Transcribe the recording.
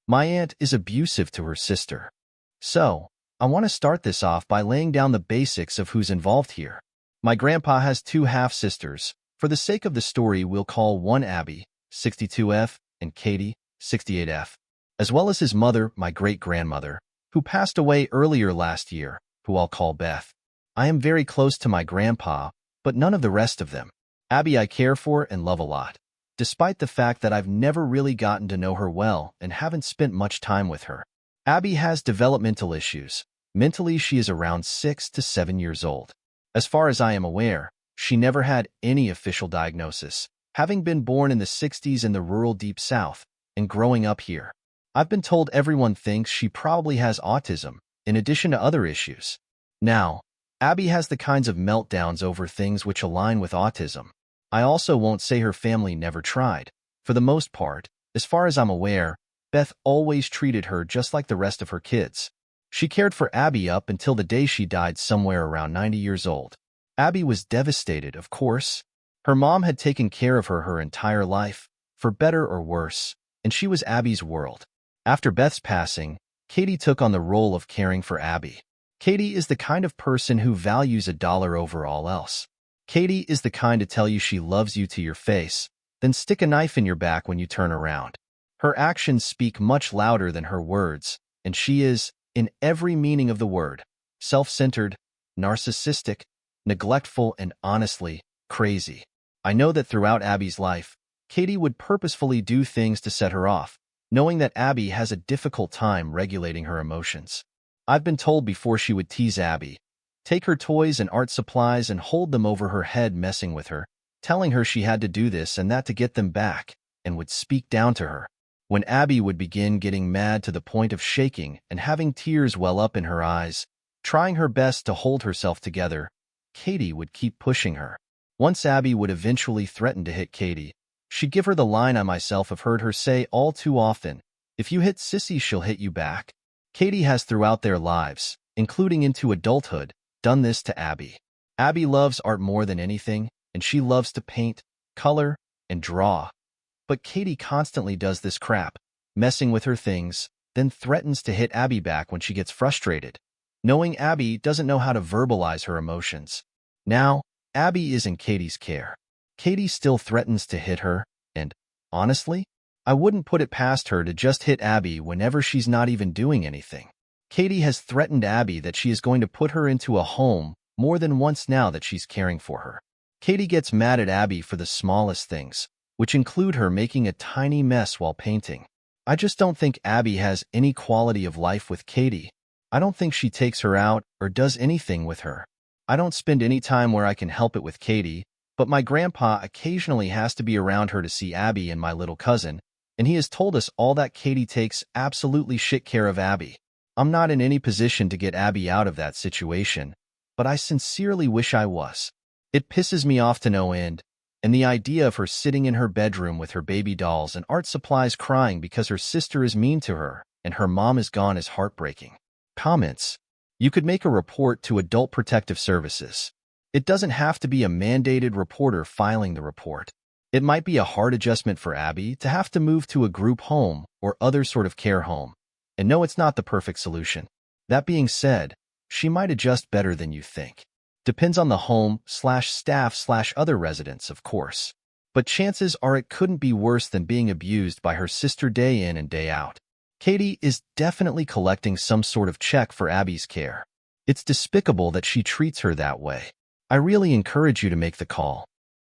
My aunt is abusive to her sister. So, I want to start this off by laying down the basics of who's involved here. My grandpa has two half-sisters. For the sake of the story, we'll call one Abby, 62F, and Katie, 68F, as well as his mother, my great-grandmother, who passed away earlier last year, who I'll call Beth. I am very close to my grandpa, but none of the rest of them. Abby I care for and love a lot, despite the fact that I've never really gotten to know her well and haven't spent much time with her. Abby has developmental issues. Mentally, she is around 6 to 7 years old. As far as I am aware, she never had any official diagnosis, having been born in the 60s in the rural Deep South and growing up here. I've been told everyone thinks she probably has autism, in addition to other issues. Now, Abby has the kinds of meltdowns over things which align with autism. I also won't say her family never tried. For the most part, as far as I'm aware, Beth always treated her just like the rest of her kids. She cared for Abby up until the day she died somewhere around 90 years old. Abby was devastated, of course. Her mom had taken care of her entire life, for better or worse, and she was Abby's world. After Beth's passing, Katie took on the role of caring for Abby. Katie is the kind of person who values $1 over all else. Katie is the kind to tell you she loves you to your face, then stick a knife in your back when you turn around. Her actions speak much louder than her words, and she is, in every meaning of the word, self-centered, narcissistic, neglectful, and honestly, crazy. I know that throughout Abby's life, Katie would purposefully do things to set her off, knowing that Abby has a difficult time regulating her emotions. I've been told before she would tease Abby, take her toys and art supplies and hold them over her head messing with her, telling her she had to do this and that to get them back, and would speak down to her. When Abby would begin getting mad to the point of shaking and having tears well up in her eyes, trying her best to hold herself together, Katie would keep pushing her. Once Abby would eventually threaten to hit Katie, she'd give her the line I myself have heard her say all too often, "If you hit Sissy, she'll hit you back." Katie has throughout their lives, including into adulthood, done this to Abby. Abby loves art more than anything, and she loves to paint, color, and draw. But Katie constantly does this crap, messing with her things, then threatens to hit Abby back when she gets frustrated, knowing Abby doesn't know how to verbalize her emotions. Now, Abby is in Katie's care. Katie still threatens to hit her, and, honestly, I wouldn't put it past her to just hit Abby whenever she's not even doing anything. Katie has threatened Abby that she is going to put her into a home more than once now that she's caring for her. Katie gets mad at Abby for the smallest things, which include her making a tiny mess while painting. I just don't think Abby has any quality of life with Katie. I don't think she takes her out or does anything with her. I don't spend any time where I can help it with Katie, but my grandpa occasionally has to be around her to see Abby and my little cousin, and he has told us all that Katie takes absolutely shit care of Abby. I'm not in any position to get Abby out of that situation, but I sincerely wish I was. It pisses me off to no end, and the idea of her sitting in her bedroom with her baby dolls and art supplies crying because her sister is mean to her and her mom is gone is heartbreaking. Comments. You could make a report to Adult Protective Services. It doesn't have to be a mandated reporter filing the report. It might be a hard adjustment for Abby to have to move to a group home or other sort of care home. And no, it's not the perfect solution. That being said, she might adjust better than you think. Depends on the home/staff/other residents, of course. But chances are it couldn't be worse than being abused by her sister day in and day out. Katie is definitely collecting some sort of check for Abby's care. It's despicable that she treats her that way. I really encourage you to make the call.